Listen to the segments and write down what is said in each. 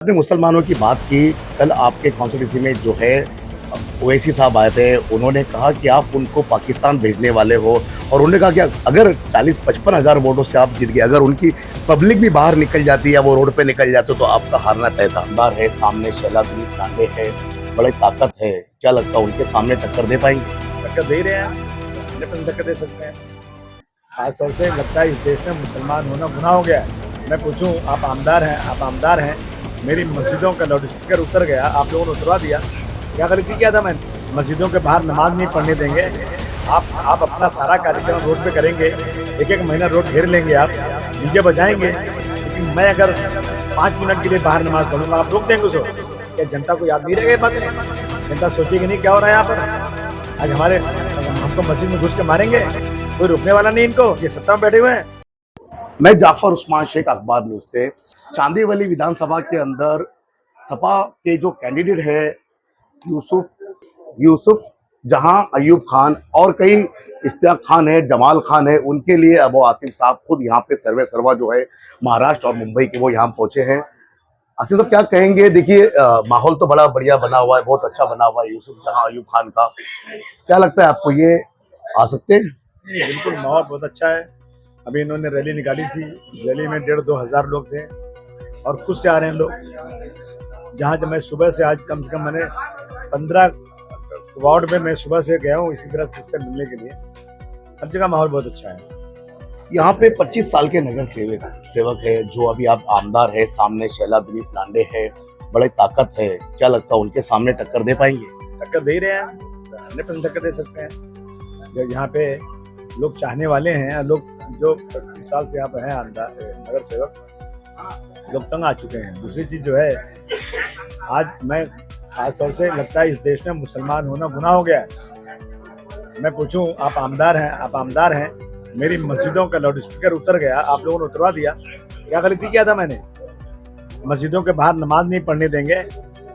आपने मुसलमानों की बात की। कल आपके कॉन्स्टिट्यूंसी में जो है ओवैसी साहब आए थे, उन्होंने कहा कि आप उनको पाकिस्तान भेजने वाले हो और उन्होंने कहा कि अगर 40-55 हज़ार वोटों से आप जीत गए, अगर उनकी पब्लिक भी बाहर निकल जाती है, वो रोड पे निकल जाते तो आपका हारना तय था। आमदार है, सामने शैला दिलीप लांडे है, बड़ी ताकत है, क्या लगता है उनके सामने टक्कर दे पाएंगे? टक्कर दे रहे हैं, 100% टक्कर दे सकते हैं। खासतौर से लगता है इस देश में मुसलमान होना गुनाह हो गया है। मैं पूछूं, आप आमदार हैं, मेरी मस्जिदों का लाउड स्पीकर उतर गया, आप लोगों ने उतरवा दिया। क्या गलती किया था मैंने? मस्जिदों के बाहर नमाज नहीं पढ़ने देंगे। आप अपना सारा कार्यक्रम रोड पे करेंगे, एक महीना रोड घेर लेंगे, आप डीजे बजाएंगे, लेकिन मैं अगर 5 मिनट के लिए बाहर नमाज पढ़ूंगा, आप रोक देंगे उसको? क्या जनता को याद नहीं रहेगा ये बातें? जनता सोचेगी नहीं क्या हो रहा है यहाँ पर? आज हमको मस्जिद में घुस के मारेंगे, कोई रोकने वाला नहीं इनको, ये सत्ता में बैठे हुए हैं। मैं जाफर उस्मान शेख, अखबार न्यूज से। चांदीवली विधानसभा के अंदर सपा के जो कैंडिडेट है यूसुफ जहां अयूब खान और कई इश्तियाक खान है, जमाल खान है, उनके लिए अबू आसिम साहब खुद यहाँ पे सर्वे सर्वा जो है महाराष्ट्र और मुंबई के वो यहाँ पहुंचे हैं। आसिम साहब क्या कहेंगे? देखिए माहौल तो बड़ा बढ़िया बना हुआ है, बहुत अच्छा बना हुआ है यूसुफ जहां अयूब खान का। क्या लगता है आपको, ये आ सकते हैं? बिल्कुल, माहौल बहुत अच्छा है। अभी इन्होंने रैली निकाली थी, रैली में 1,500-2 हज़ार लोग थे और खुद से आ रहे हैं लोग। जहाँ जब मैं सुबह से, आज कम से कम मैंने 15 वार्ड में मैं सुबह से गया हूँ इसी तरह से मिलने के लिए। हर जगह माहौल बहुत अच्छा है। यहाँ पे 25 साल के नगर सेवक है जो अभी आप आमदार है, सामने शैला दिलीप लांडे है, बड़ी ताकत है, क्या लगता है उनके सामने टक्कर दे पाएंगे? टक्कर दे रहे हैं, 100% टक्कर दे सकते हैं। जो यहाँ पे लोग चाहने वाले हैं, लोग जो 25 साल से यहाँ पे हैं नगर सेवक, लोग तंग आ चुके हैं। दूसरी चीज जो है, आज मैं खासतौर से लगता है इस देश में मुसलमान होना गुनाह हो गया है। मैं पूछूं, आप आमदार हैं, मेरी मस्जिदों का लाउड स्पीकर उतर गया, आप लोगों ने उतरवा दिया। क्या गलती किया था मैंने? मस्जिदों के बाहर नमाज नहीं पढ़ने देंगे।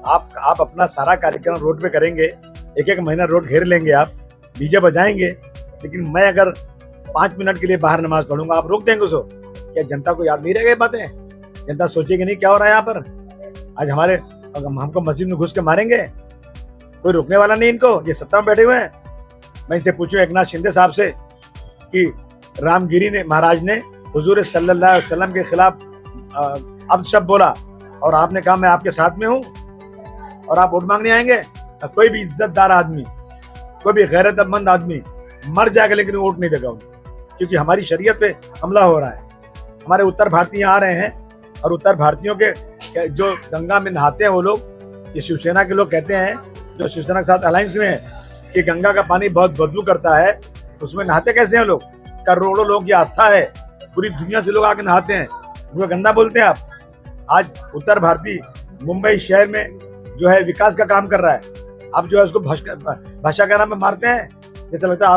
आप अपना सारा कार्यक्रम रोड पे करेंगे, एक महीना रोड घेर लेंगे, आप डीजे बजाएंगे, लेकिन मैं अगर 5 मिनट के लिए बाहर नमाज पढ़ूंगा, आप रोक देंगे उसको? क्या जनता को याद नहीं रहेगा ये बातें? जनता सोचेगी नहीं क्या हो रहा है यहाँ पर? आज हमको मस्जिद में घुस के मारेंगे, कोई रोकने वाला नहीं इनको, ये सत्ता में बैठे हुए हैं। मैं इनसे पूछूं, एकनाथ शिंदे साहब से, कि रामगिरी ने महाराज ने हुजूर सल्लल्लाहु अलैहि वसल्लम के खिलाफ अपशब्द बोला और आपने कहा मैं आपके साथ में हूँ और आप वोट मांगने आएंगे? कोई भी इज्जतदार आदमी, कोई भी गैरतमंद आदमी मर जाएगा लेकिन वोट नहीं देगा उन्हें, क्योंकि हमारी शरीयत पे हमला हो रहा है। हमारे उत्तर भारतीय आ रहे हैं और उत्तर भारतीयों के जो गंगा में नहाते हैं वो लोग, ये शिवसेना के लोग कहते हैं जो शिवसेना के साथ अलायंस में है कि गंगा का पानी बहुत बदबू करता है, उसमें नहाते कैसे हैं लोग? करोड़ों लोगों की आस्था है, पूरी दुनिया से लोग आके नहाते हैं, उनको गंदा बोलते हैं आप? आज उत्तर भारतीय मुंबई शहर में जो है विकास का काम कर रहा है, आप जो है उसको भाषा का नाम में मारते हैं। जैसा लगता है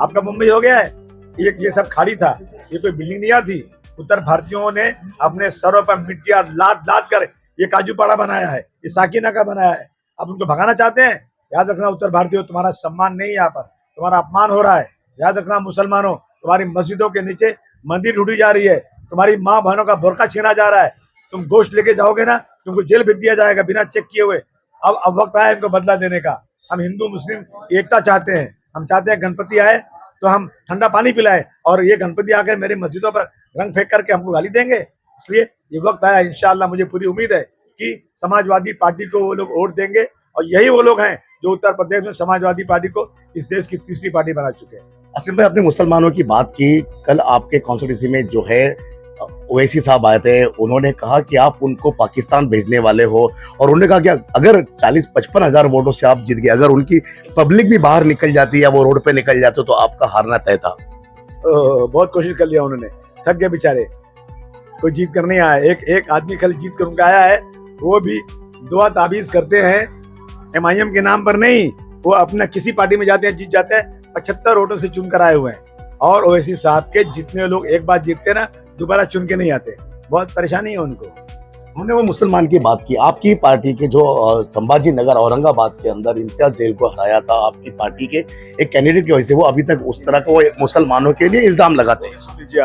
आपका मुंबई हो गया है। ये सब खाली था, ये कोई बिल्डिंग नहीं थी। उत्तर भारतीयों ने अपने सरों पर मिट्टी लाद कर ये काजूपाड़ा बनाया है, ये साकिना का बनाया है। आप उनको भगाना चाहते हैं? याद रखना उत्तर भारतीयों, तुम्हारा सम्मान नहीं है यहाँ पर, तुम्हारा अपमान हो रहा है। याद रखना मुसलमानों, तुम्हारी मस्जिदों के नीचे मंदिर ढूंढी जा रही है, तुम्हारी माँ बहनों का बुर्का छीना जा रहा है। तुम गोश्त लेके जाओगे ना, तुमको जेल भेज दिया जाएगा बिना चेक किए हुए। अब वक्त आया इनको बदला देने का। हम हिंदू मुस्लिम एकता चाहते हैं, हम चाहते हैं गणपति आए तो हम ठंडा पानी पिलाए, और ये गणपति आकर मेरी मस्जिदों पर रंग फेंक करके हमको गाली देंगे। इसलिए ये वक्त आया, इंशाअल्लाह मुझे पूरी उम्मीद है कि समाजवादी पार्टी को वो लोग वोट देंगे, और यही वो लोग हैं जो उत्तर प्रदेश में समाजवादी पार्टी को इस देश की तीसरी पार्टी बना चुके हैं। आसिम भाई, आपने मुसलमानों की बात की। कल आपके कॉन्स्टिट्यूंसी में जो है ओवैसी साहब आए थे, उन्होंने कहा कि आप उनको पाकिस्तान भेजने वाले हो और उन्होंने कहा कि अगर 40-55 हज़ार वोटों से आप जीत गए, अगर उनकी पब्लिक भी बाहर निकल जाती है, वो रोड पे निकल जाते तो आपका हारना तय था। बहुत कोशिश कर लिया उन्होंने, थक गए बेचारे, कोई जीत कर नहीं आया। एक आदमी खाली जीत कर उनका आया है, वो भी दुआ ताबीज करते हैं MIM के नाम पर नहीं, वो अपना किसी पार्टी में जाते हैं, जीत जाते हैं। 75 वोटों से चुनकर आए हुए हैं, और ओवैसी साहब के जितने लोग एक बार जीतते ना, दोबारा चुन के नहीं आते। बहुत परेशानी है उनको। हमने वो मुसलमान की बात की। आपकी पार्टी के जो संभाजी नगर औरंगाबाद के अंदर इम्तियाज जेल को हराया था, आपकी पार्टी के एक कैंडिडेट की वजह से, वो अभी तक उस तरह का वो मुसलमानों के लिए इल्जाम लगाते हैं। सुन लीजिए,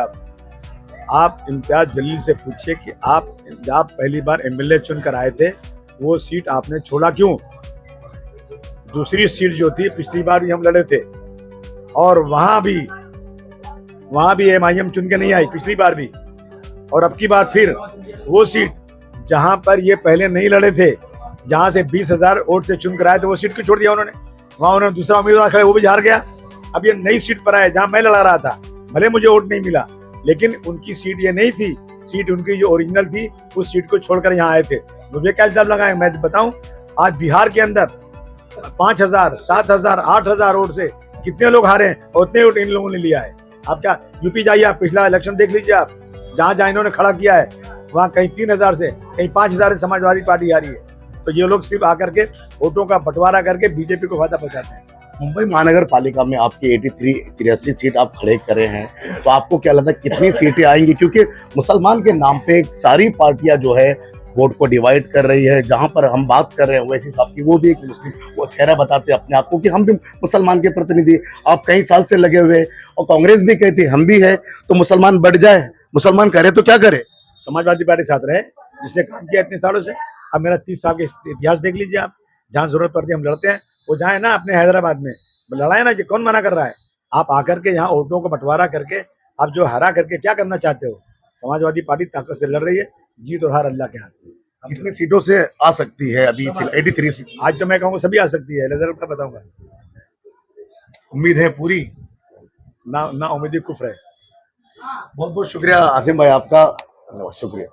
आप इम्तियाज जलील से पूछिए कि आप पहली बार एमएलए चुनकर आए थे, वो सीट आपने छोड़ा क्यों? दूसरी सीट जो थी पिछली बार भी हम लड़े थे और वहां भी एमआईएम चुन के नहीं आई पिछली बार भी, और अब की बार फिर वो सीट जहां पर ये पहले नहीं लड़े थे, जहां से 20,000 वोट से चुन कर आए थे, वो सीट क्यों छोड़ दिया उन्होंने? वहां उन्होंने दूसरा उम्मीदवार खड़े, वो भी हार गया। अब ये नई सीट पर आए जहां मैं लड़ा रहा था, भले मुझे वोट नहीं मिला, लेकिन उनकी सीट ये नहीं थी। सीट उनकी जो ओरिजिनल थी उस सीट को छोड़कर यहाँ आए थे। मुझे क्या इल्जाम लगाए? मैं बताऊं, आज बिहार के अंदर 5,000, 7,000, 8,000 वोट से कितने लोग हारे हैं और उतने वोट इन लोगों ने लिया है। आप क्या यूपी जाइए, आप पिछला इलेक्शन देख लीजिए, आप जहां जहां इन्होंने खड़ा किया है वहां कहीं 3,000 से कहीं 5,000 से समाजवादी पार्टी हारी है। तो ये लोग सिर्फ आकर के वोटों का बंटवारा करके बीजेपी को फायदा पहुंचाते हैं। मुंबई महानगर पालिका में आपकी 83 सीट आप खड़े करे हैं, तो आपको क्या लगता है कितनी सीटें आएंगी? क्योंकि मुसलमान के नाम पे सारी पार्टियां जो है वोट को डिवाइड कर रही है। जहां पर हम बात कर रहे हैं ओवैसी साहब की, वो भी एक मुस्लिम, वो चेहरा बताते हैं अपने आप को कि हम भी मुसलमान के प्रतिनिधि, आप कई साल से लगे हुए, और कांग्रेस भी कहती है हम भी है, तो मुसलमान बढ़ जाए, मुसलमान करे तो क्या करे? समाजवादी पार्टी साथ रहे, जिसने काम किया इतने सालों से। अब मेरा 30 साल के इतिहास देख लीजिए आप, जहाँ जरूरत पड़ती है हम लड़ते हैं। वो जहाँ है ना अपने हैदराबाद में लड़ाए ना, कौन मना कर रहा है? आप आकर के यहाँ वोटों को बंटवारा करके आप जो हरा करके क्या करना चाहते हो? समाजवादी पार्टी ताकत से लड़ रही है, जीत और हार अल्लाह के हाथ में। कितनी सीटों से आ सकती है अभी? 83 सीट आज तो मैं कहूँगा सभी आ सकती है, रिजल्ट का बताऊंगा। उम्मीद है पूरी? ना उम्मीद कुफ्र है। बहुत बहुत शुक्रिया आसिम भाई आपका, शुक्रिया।